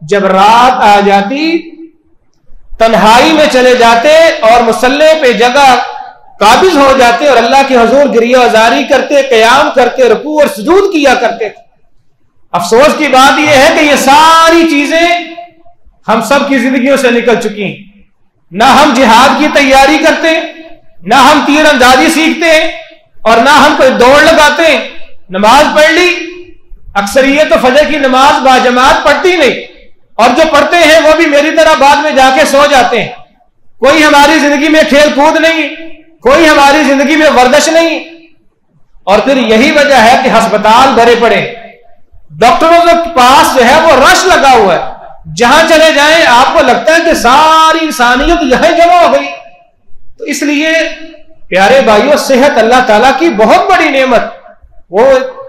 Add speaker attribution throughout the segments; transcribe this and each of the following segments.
Speaker 1: جب رات آ جاتی تنہائی میں چلے جاتے اور مصلی پہ جگہ قابض ہو جاتے اور اللہ کے حضور گریہ ازاری کرتے، قیام کرتے، رکوع اور سجود کیا کرتے تھے۔ افسوس کی بات یہ ہے کہ یہ ساری چیزیں ہم سب کی زندگیوں سے نکل چکی ہیں۔ نہ ہم جہاد کی تیاری کرتے، نہ ہم تیر اندازی سیکھتے ہیں، اور نہ ہم کوئی دوڑ لگاتے ہیں۔ نماز پڑھ لی، اکثریت تو فجر کی نماز باجماعت پڑھتی نہیں، اور جو پڑھتے ہیں وہ بھی میری طرح بعد میں جا کے سو جاتے ہیں۔ کوئی ہماری زندگی میں کھیل کود نہیں، کوئی ہماری زندگی میں ورزش نہیں، اور پھر یہی وجہ ہے کہ ہسپتال بھرے پڑے، ڈاکٹروں کے پاس جو ہے وہ رش لگا ہوا ہے۔ جہاں چلے جائیں آپ کو لگتا ہے کہ ساری انسانیت یہاں جمع ہو گئی۔ تو اس لیے پیارے بھائیوں، صحت اللہ تعالیٰ کی بہت بڑی نعمت۔ وہ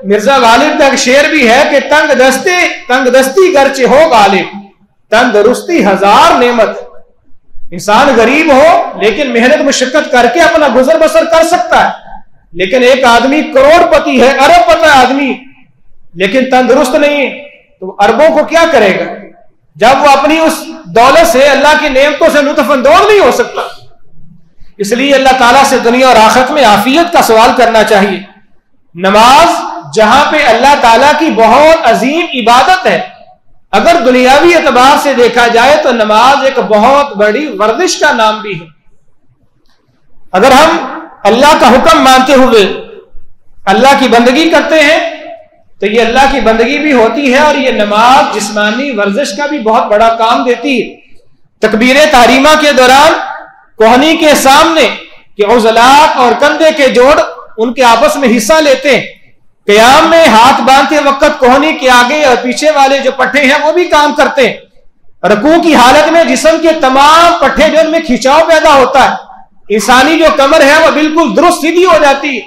Speaker 1: مرزا غالب کا ایک شعر بھی ہے کہ تنگ دستی گرچہ ہو غالب، تندرستی ہزار نعمت۔ انسان غریب ہو لیکن محنت مشقت کر کے اپنا گزر بسر کر سکتا ہے، لیکن ایک آدمی کروڑ پتی ہے، ارب پتی آدمی، لیکن تندرست نہیں ہے تو اربوں کو کیا کرے گا جب وہ اپنی اس دولت سے، اللہ کی نعمتوں سے لطف اندوز نہیں ہو سکتا۔ اس لیے اللہ تعالیٰ سے دنیا اور آخرت میں عافیت کا سوال کرنا چاہیے۔ نماز جہاں پہ اللہ تعالیٰ کی بہت عظیم عبادت ہے، اگر دنیاوی اعتبار سے دیکھا جائے تو نماز ایک بہت بڑی ورزش کا نام بھی ہے۔ اگر ہم اللہ کا حکم مانتے ہوئے اللہ کی بندگی کرتے ہیں تو یہ اللہ کی بندگی بھی ہوتی ہے، اور یہ نماز جسمانی ورزش کا بھی بہت بڑا کام دیتی ہے۔ تکبیر تحریمہ کے دوران کوہنی کے سامنے کہ عضلات اور کندھے کے جوڑ ان کے آپس میں حصہ لیتے ہیں۔ قیام میں ہاتھ باندھتے وقت کوہنی کے آگے اور پیچھے والے جو پٹھے ہیں وہ بھی کام کرتے ہیں۔ رکوع کی حالت میں جسم کے تمام پٹھے جو ان میں کھینچاؤ پیدا ہوتا ہے، انسانی جو کمر ہے وہ بالکل درست سیدھی ہو جاتی ہے،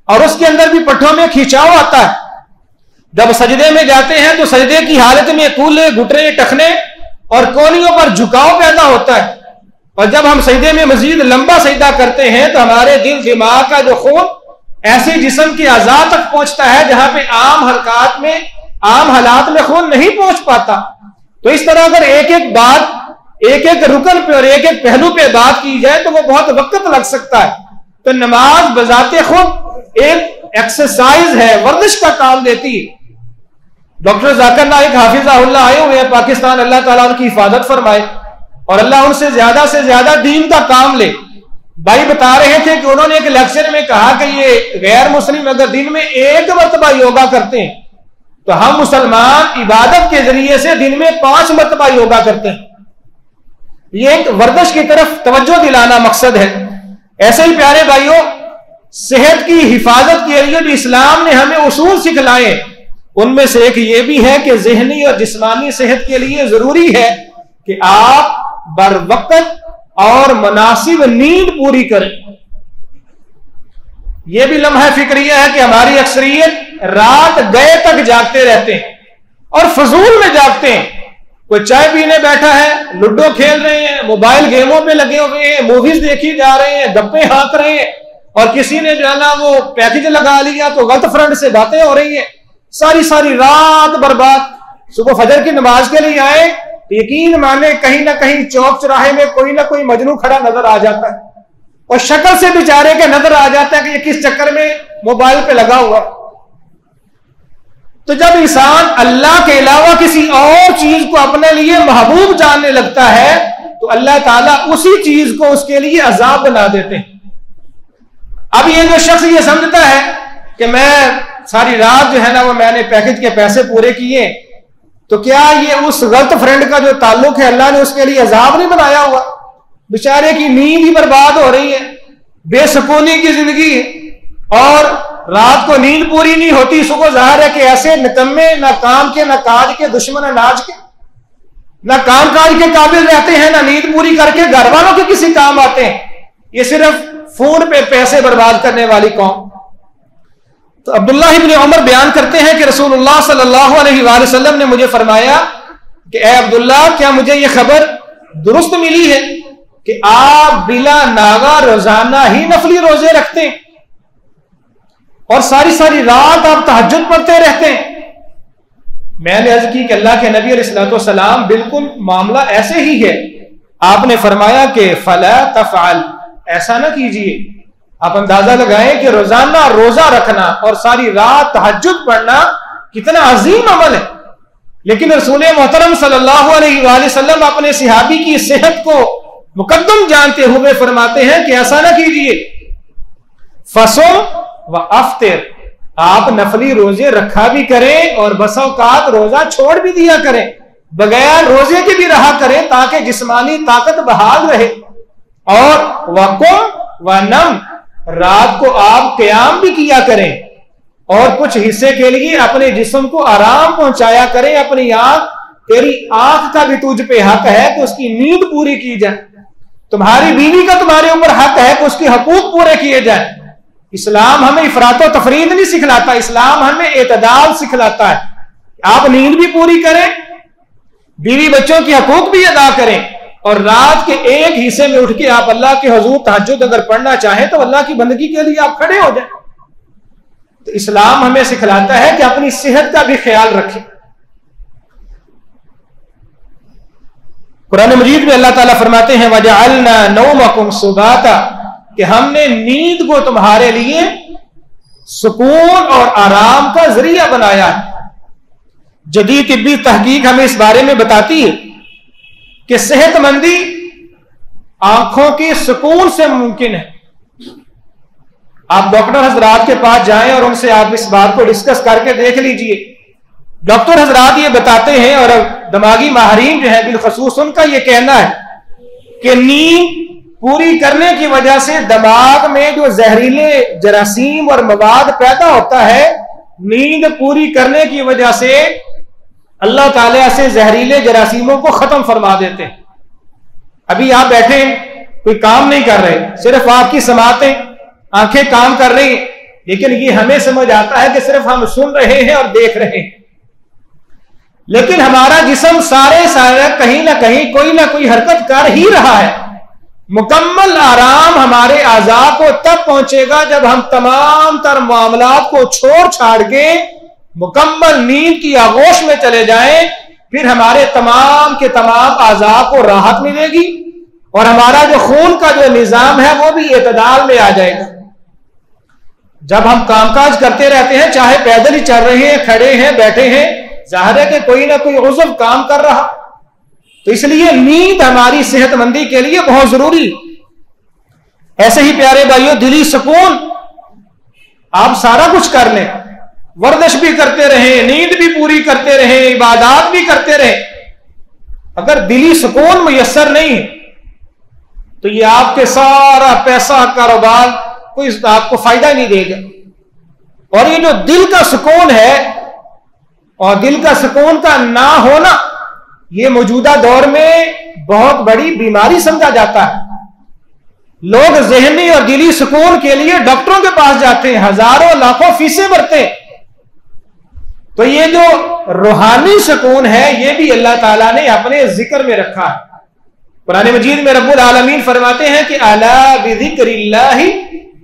Speaker 1: اور اس کے اندر بھی پٹھوں میں کھینچاؤ آتا ہے۔ جب سجدے میں جاتے ہیں تو سجدے کی حالت میں کولے، گھٹنے، ٹخنے اور کونیوں پر جھکاؤ پیدا ہوتا ہے، اور جب ہم سجدے میں مزید لمبا سجدہ کرتے ہیں تو ہمارے دل دماغ کا جو خون ایسے جسم کے اعضاء تک پہنچتا ہے جہاں پہ عام حالات میں خون نہیں پہنچ پاتا۔ تو اس طرح اگر ایک ایک بات، ایک ایک رکن پہ اور ایک ایک پہلو پہ بات کی جائے تو وہ بہت وقت لگ سکتا ہے۔ تو نماز بذات خود ایک ایکسرسائز ہے، ورزش کا کام دیتی ہے۔ ڈاکٹر ذاکر نائک حافظہ اللہ آئے ہوئے ہیں پاکستان، اللہ تعالیٰ ان کی حفاظت فرمائے اور اللہ ان سے زیادہ دین کا کام لے۔ بھائی بتا رہے تھے کہ انہوں نے ایک لیکچر میں کہا کہ یہ غیر مسلم اگر دن میں ایک مرتبہ یوگا کرتے ہیں تو ہم مسلمان عبادت کے ذریعے سے دن میں 5 مرتبہ یوگا کرتے ہیں۔ یہ ایک ورزش کی طرف توجہ دلانا مقصد ہے۔ ایسے ہی پیارے بھائیوں، صحت کی حفاظت کے لیے جو اسلام نے ہمیں اصول سکھلائے ان میں سے ایک یہ بھی ہے کہ ذہنی اور جسمانی صحت کے لیے ضروری ہے کہ آپ بر وقت اور مناسب نیند پوری کریں۔ یہ بھی لمحہ فکریہ ہے کہ ہماری اکثریت رات گئے تک جاگتے رہتے ہیں اور فضول میں جاگتے ہیں۔ کوئی چائے پینے بیٹھا ہے، لوڈو کھیل رہے ہیں، موبائل گیموں پہ لگے ہوئے ہیں، موویز دیکھی جا رہے ہیں، گپے ہانک رہے ہیں، اور کسی نے جو ہے نا وہ پیکج لگا لیا تو غلط فرنٹ سے باتیں ہو رہی ہیں، ساری رات برباد۔ صبح فجر کی نماز کے لیے آئے، یقین مانے کہیں نہ کہیں چوک چراہے میں کوئی نہ کوئی مجنون کھڑا نظر آ جاتا ہے، اور شکل سے بیچارے کے نظر آ جاتا ہے کہ یہ کس چکر میں موبائل پہ لگا ہوا۔ تو جب انسان اللہ کے علاوہ کسی اور چیز کو اپنے لیے محبوب جاننے لگتا ہے تو اللہ تعالیٰ اسی چیز کو اس کے لیے عذاب بنا دیتے ہیں۔ اب یہ جو شخص یہ سمجھتا ہے کہ میں ساری رات جو ہے نا وہ میں نے پیکج کے پیسے پورے کیے، تو کیا یہ اس غلط فرینڈ کا جو تعلق ہے اللہ نے اس کے لیے عذاب نہیں بنایا ہوا؟ بیچارے کی نیند ہی برباد ہو رہی ہے، بے سکونی کی زندگی ہے، اور رات کو نیند پوری نہیں ہوتی۔ صبح ظاہر ہے کہ ایسے نکمے، نہ کام کے نہ کاج کے، دشمن اناج کے، نہ کام کاج کے قابل رہتے ہیں، نہ نیند پوری کر کے گھر والوں کے کسی کام آتے ہیں۔ یہ صرف فون پہ پیسے برباد کرنے والی قوم۔ تو عبداللہ ابن عمر بیان کرتے ہیں کہ رسول اللہ صلی اللہ علیہ وآلہ وسلم نے مجھے فرمایا کہ اے عبداللہ، کیا مجھے یہ خبر درست ملی ہے کہ آپ بلا ناغہ روزانہ ہی نفلی روزے رکھتے ہیں اور ساری رات آپ تہجد پڑھتے رہتے ہیں؟ میں نے عرض کی کہ اللہ کے نبی علیہ الصلوۃ والسلام بالکل معاملہ ایسے ہی ہے. آپ نے فرمایا کہ فلا تفعل، ایسا نہ کیجیے. آپ اندازہ لگائیں کہ روزانہ روزہ رکھنا اور ساری رات تہجد پڑھنا کتنا عظیم عمل ہے، لیکن رسول محترم صلی اللہ علیہ وآلہ وسلم اپنے صحابی کی صحت کو مقدم جانتے ہوئے فرماتے ہیں کہ ایسا نہ کیجیے. فصم و افطر، آپ نفلی روزے رکھا بھی کریں اور بس اوقات روزہ چھوڑ بھی دیا کریں، بغیر روزے کے بھی رہا کریں تاکہ جسمانی طاقت بحال رہے. اور وقم و نم، رات کو آپ قیام بھی کیا کریں اور کچھ حصے کے لیے اپنے جسم کو آرام پہنچایا کریں. اپنی آنکھ، تیری آنکھ کا بھی تجھ پہ حق ہے کہ اس کی نیند پوری کی جائے. تمہاری بیوی کا تمہارے اوپر حق ہے کہ اس کے حقوق پورے کیے جائیں. اسلام ہمیں افراط و تفریط نہیں سکھلاتا، اسلام ہمیں اعتدال سکھلاتا ہے. آپ نیند بھی پوری کریں، بیوی بچوں کے حقوق بھی ادا کریں، اور رات کے ایک حصے میں اٹھ کے آپ اللہ کے حضور تہجد اگر پڑھنا چاہیں تو اللہ کی بندگی کے لیے آپ کھڑے ہو جائیں. تو اسلام ہمیں سکھلاتا ہے کہ اپنی صحت کا بھی خیال رکھیں. قرآن مجید میں اللہ تعالیٰ فرماتے ہیں وَجَعَلْنَا نَوْمَكُمْ سُبَاتًا، کہ ہم نے نیند کو تمہارے لیے سکون اور آرام کا ذریعہ بنایا ہے. جدید طبی تحقیق ہمیں اس بارے میں بتاتی ہے کہ صحت مندی آنکھوں کے سکون سے ممکن ہے. آپ ڈاکٹر حضرات کے پاس جائیں اور ان سے آپ اس بات کو ڈسکس کر کے دیکھ لیجئے. ڈاکٹر حضرات یہ بتاتے ہیں، اور دماغی ماہرین جو ہیں بالخصوص ان کا یہ کہنا ہے کہ نیند پوری کرنے کی وجہ سے دماغ میں جو زہریلے جراثیم اور مواد پیدا ہوتا ہے، نیند پوری کرنے کی وجہ سے اللہ تعالیٰ سے زہریلے جراثیموں کو ختم فرما دیتے ہیں. ابھی آپ بیٹھے کوئی کام نہیں کر رہے، صرف آپ کی سماعتیں، آنکھیں کام کر رہی ہیں، لیکن یہ ہمیں سمجھ آتا ہے کہ صرف ہم سن رہے ہیں اور دیکھ رہے ہیں، لیکن ہمارا جسم سارے کہیں نہ کہیں کوئی نہ کوئی حرکت کر ہی رہا ہے. مکمل آرام ہمارے اعضاء کو تب پہنچے گا جب ہم تمام تر معاملات کو چھوڑ چھاڑ کے مکمل نیند کی آغوش میں چلے جائیں. پھر ہمارے تمام کے تمام اعضاء کو راحت ملے گی اور ہمارا جو خون کا جو نظام ہے وہ بھی اعتدال میں آ جائے گا. جب ہم کام کاج کرتے رہتے ہیں، چاہے پیدل ہی چل رہے ہیں، کھڑے ہیں، بیٹھے ہیں، ظاہر ہے کہ کوئی نہ کوئی عضو کام کر رہا. تو اس لیے نیند ہماری صحت مندی کے لیے بہت ضروری. ایسے ہی پیارے بھائیوں، دلی سکون، آپ سارا کچھ کر لیں، ورزش بھی کرتے رہیں، نیند بھی پوری کرتے رہیں، عبادات بھی کرتے رہیں، اگر دلی سکون میسر نہیں تو یہ آپ کے سارا پیسہ کاروبار کوئی آپ کو فائدہ نہیں دے گا. اور یہ جو دل کا سکون ہے اور دل کا سکون کا نہ ہونا، یہ موجودہ دور میں بہت بڑی بیماری سمجھا جاتا ہے. لوگ ذہنی اور دلی سکون کے لیے ڈاکٹروں کے پاس جاتے ہیں، ہزاروں لاکھوں فیسیں بھرتے ہیں. تو یہ جو روحانی سکون ہے یہ بھی اللہ تعالیٰ نے اپنے ذکر میں رکھا ہے. قرآن مجید میں رب العالمین فرماتے ہیں کہ الا بذکر اللہ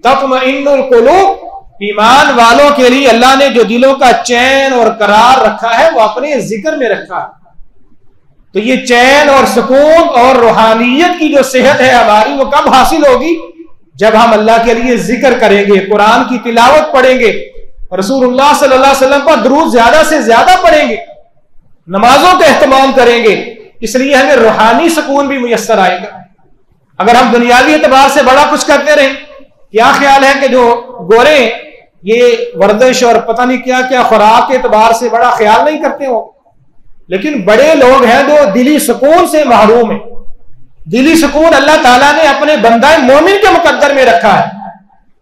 Speaker 1: تطمئن القلوب، ایمان والوں کے لیے اللہ نے جو دلوں کا چین اور قرار رکھا ہے وہ اپنے ذکر میں رکھا ہے. تو یہ چین اور سکون اور روحانیت کی جو صحت ہے ہماری، وہ کب حاصل ہوگی؟ جب ہم اللہ کے لیے ذکر کریں گے، قرآن کی تلاوت پڑھیں گے، رسول اللہ صلی اللہ علیہ وسلم پر درود زیادہ سے زیادہ پڑھیں گے، نمازوں کا اہتمام کریں گے. اس لیے ہمیں روحانی سکون بھی میسر آئے گا. اگر ہم دنیاوی اعتبار سے بڑا کچھ کرتے رہیں، کیا خیال ہے کہ جو گورے یہ ورزش اور پتہ نہیں کیا کیا خوراک کے اعتبار سے بڑا خیال نہیں کرتے ہو، لیکن بڑے لوگ ہیں جو دلی سکون سے محروم ہیں. دلی سکون اللہ تعالیٰ نے اپنے بندہ مومن کے مقدر میں رکھا ہے،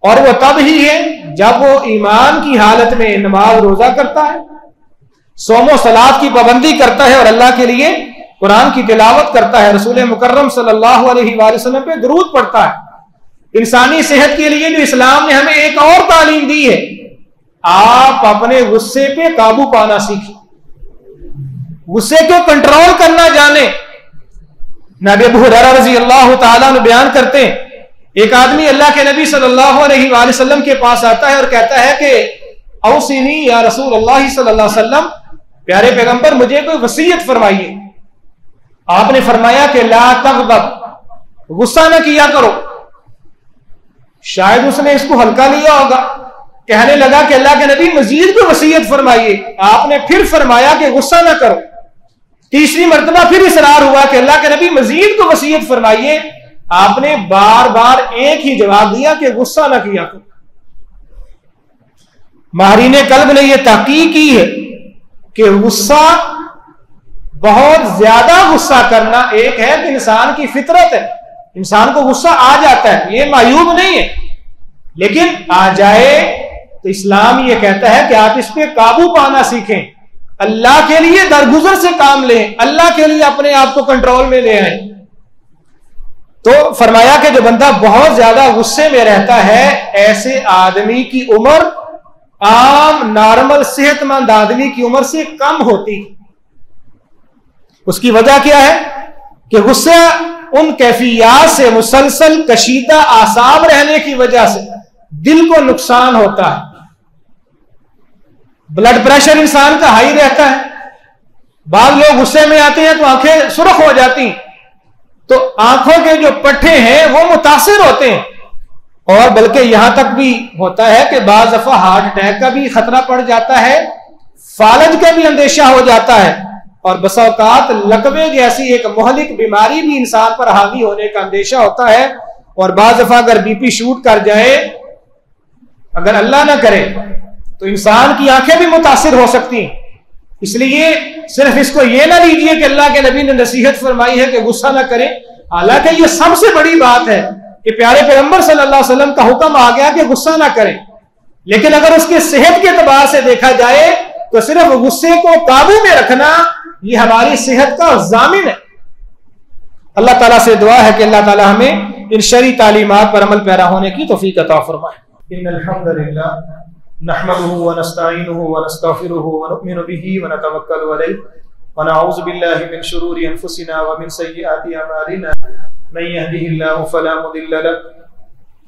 Speaker 1: اور وہ تب ہی ہے جب وہ ایمان کی حالت میں نماز روزہ کرتا ہے، صوم و صلات کی پابندی کرتا ہے، اور اللہ کے لیے قرآن کی تلاوت کرتا ہے، رسول مکرم صلی اللہ علیہ وآلہ وسلم پہ درود پڑھتا ہے. انسانی صحت کے لیے جو اسلام نے ہمیں ایک اور تعلیم دی ہے، آپ اپنے غصے پہ قابو پانا سیکھیں، غصے کو کنٹرول کرنا جانیں. نبی ابو ہریرہ رضی اللہ تعالیٰ عنہ بیان کرتے ہیں، ایک آدمی اللہ کے نبی صلی اللہ علیہ وآلہ وسلم کے پاس آتا ہے اور کہتا ہے کہ اوصنی یا رسول اللہ صلی اللہ علیہ وسلم، پیارے پیغمبر مجھے کوئی وصیت فرمائیے۔ آپ نے فرمایا کہ لا تغضب، غصہ نہ کیا کرو۔ شاید اس نے اس کو ہلکا لیا ہوگا، کہنے لگا کہ اللہ کے نبی مزید کوئی وصیت فرمائیے۔ آپ نے پھر فرمایا کہ غصہ نہ کرو۔ تیسری مرتبہ پھر اصرار ہوا کہ اللہ کے نبی مزید کوئی وصیت فرمائیے۔ آپ نے بار بار ایک ہی جواب دیا کہ غصہ نہ کیا کرو۔ ماہرین قلب نے یہ تحقیق کی ہے کہ غصہ، بہت زیادہ غصہ کرنا ایک ہے کہ انسان کی فطرت ہے، انسان کو غصہ آ جاتا ہے، یہ معیوب نہیں ہے، لیکن آ جائے تو اسلام یہ کہتا ہے کہ آپ اس پہ قابو پانا سیکھیں، اللہ کے لیے درگزر سے کام لیں، اللہ کے لیے اپنے آپ کو کنٹرول میں لے آئیں۔ تو فرمایا کہ جو بندہ بہت زیادہ غصے میں رہتا ہے، ایسے آدمی کی عمر عام نارمل صحت مند آدمی کی عمر سے کم ہوتی۔ اس کی وجہ کیا ہے کہ غصہ ان کیفیات سے مسلسل کشیدہ اعصاب رہنے کی وجہ سے دل کو نقصان ہوتا ہے۔ بلڈ پریشر انسان کا ہائی رہتا ہے، بعض لوگ غصے میں آتے ہیں تو آنکھیں سرخ ہو جاتی ہیں، تو آنکھوں کے جو پٹھے ہیں وہ متاثر ہوتے ہیں، اور بلکہ یہاں تک بھی ہوتا ہے کہ بعض دفعہ ہارٹ اٹیک کا بھی خطرہ پڑ جاتا ہے، فالج کا بھی اندیشہ ہو جاتا ہے، اور بسا اوقات لقوے جیسی ایک مہلک بیماری بھی انسان پر حاوی ہونے کا اندیشہ ہوتا ہے، اور بعض دفعہ اگر بی پی شوٹ کر جائے، اگر اللہ نہ کرے تو انسان کی آنکھیں بھی متاثر ہو سکتی ہیں۔ اس لیے صرف اس کو یہ نہ لیجئے کہ اللہ کے نبی نے نصیحت فرمائی ہے کہ غصہ نہ کریں، حالانکہ یہ سب سے بڑی بات ہے کہ پیارے پیغمبر صلی اللہ علیہ وسلم کا حکم آ گیا کہ غصہ نہ کریں، لیکن اگر اس کے صحت کے اعتبار سے دیکھا جائے تو صرف غصے کو قابو میں رکھنا یہ ہماری صحت کا ضامن ہے۔ اللہ تعالیٰ سے دعا ہے کہ اللہ تعالیٰ ہمیں ان شرعی تعلیمات پر عمل پیرا ہونے کی توفیق عطا فرمائے۔ ان الحمد للہ نحمده ونستعینه ونستغفره ونؤمن به ونتوکل علیہ ونعوذ باللہ من شرور انفسنا ومن سیئات اعمالنا من يهده الله فلا مضل له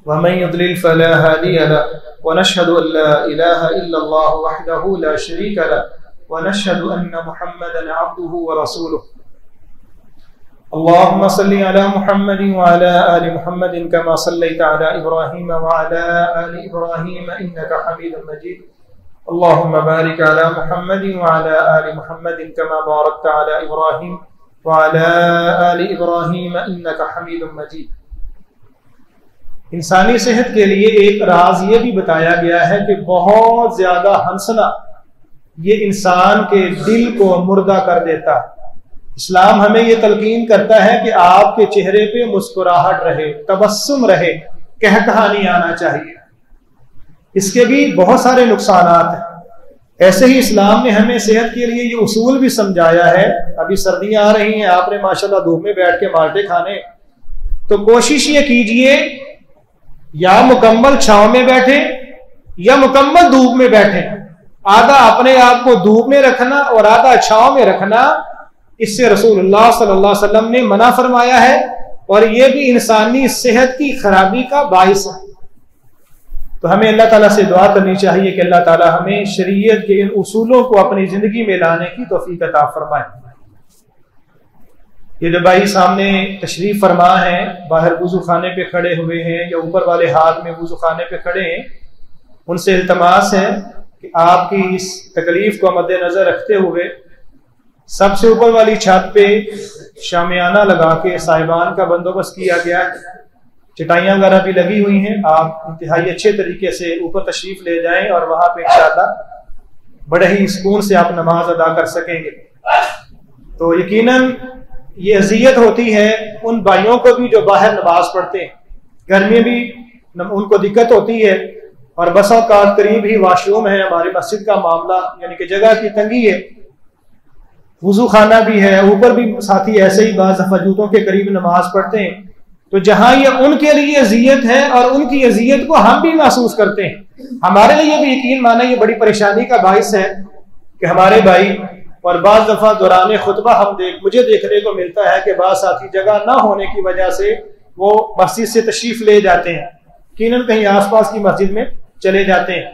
Speaker 1: ومن يضلل فلا هادي له ونشهد ان لا اله الا الله وحده لا شريك له ونشهد ان محمدا عبده ورسوله اللهم صل على محمد وعلى آل محمد كما صليت على إبراهيم وعلى آل إبراهيم إنك حميد مجيد اللهم بارك على محمد وعلى آل محمد كما باركت على إبراهيم وعلى آل إبراهيم إنك حميد مجيد۔ انسانی صحت کے لیے ایک راز یہ بھی بتایا گیا ہے کہ بہت زیادہ ہنسنا یہ انسان کے دل کو مردہ کر دیتا ہے۔ اسلام ہمیں یہ تلقین کرتا ہے کہ آپ کے چہرے پہ مسکراہٹ رہے، تبسم رہے، کہکہا نہیں آنا چاہیے۔ اس کے بھی بہت سارے نقصانات ہیں۔ ایسے ہی اسلام نے ہمیں صحت کے لیے یہ اصول بھی سمجھایا ہے۔ ابھی سردیاں آ رہی ہیں، آپ نے ماشاءاللہ دھوپ میں بیٹھ کے مالٹے کھانے، تو کوشش یہ کیجئے یا مکمل چھاؤں میں بیٹھیں یا مکمل دھوپ میں بیٹھیں، آدھا اپنے آپ کو دھوپ میں رکھنا اور آدھا چھاؤں میں رکھنا، اس سے رسول اللہ صلی اللہ علیہ وسلم نے منع فرمایا ہے، اور یہ بھی انسانی صحت کی خرابی کا باعث ہے۔ تو ہمیں اللہ تعالیٰ سے دعا کرنی چاہیے کہ اللہ تعالیٰ ہمیں شریعت کے ان اصولوں کو اپنی زندگی میں لانے کی توفیق عطا فرمائے۔ یہ جو بھائی سامنے تشریف فرما ہیں، باہر وضو خانے پہ کھڑے ہوئے ہیں یا اوپر والے ہاتھ میں وضو خانے پہ کھڑے ہیں، ان سے التماس ہے کہ آپ کی اس تکلیف کو مد نظر رکھتے ہوئے سب سے اوپر والی چھت پہ شامیانہ لگا کے صاحبان کا بندوبست کیا گیا ہے، چٹائیاں وغیرہ بھی لگی ہوئی ہیں، آپ انتہائی اچھے طریقے سے اوپر تشریف لے جائیں اور وہاں پہ انشاءاللہ بڑے ہی سکون سے آپ نماز ادا کر سکیں گے۔ تو یقیناً یہ اذیت ہوتی ہے ان بھائیوں کو بھی جو باہر نماز پڑھتے ہیں، گھر میں بھی ان کو دقت ہوتی ہے، اور بس اوقات قریب ہی واش روم ہے، ہماری مسجد کا معاملہ یعنی کہ جگہ کی تنگی ہے، وضو خانہ بھی ہے، اوپر بھی ساتھی ایسے ہی بعض دفعہ جوتوں کے قریب نماز پڑھتے ہیں، تو جہاں یہ ان کے لیے اذیت ہے اور ان کی اذیت کو ہم بھی محسوس کرتے ہیں، ہمارے لیے بھی یقین مانا یہ بڑی پریشانی کا باعث ہے کہ ہمارے بھائی، اور بعض دفعہ دوران خطبہ مجھے دیکھنے کو ملتا ہے کہ بعض ساتھی جگہ نہ ہونے کی وجہ سے وہ مسجد سے تشریف لے جاتے ہیں، یقیناً کہیں آس پاس کی مسجد میں چلے جاتے ہیں۔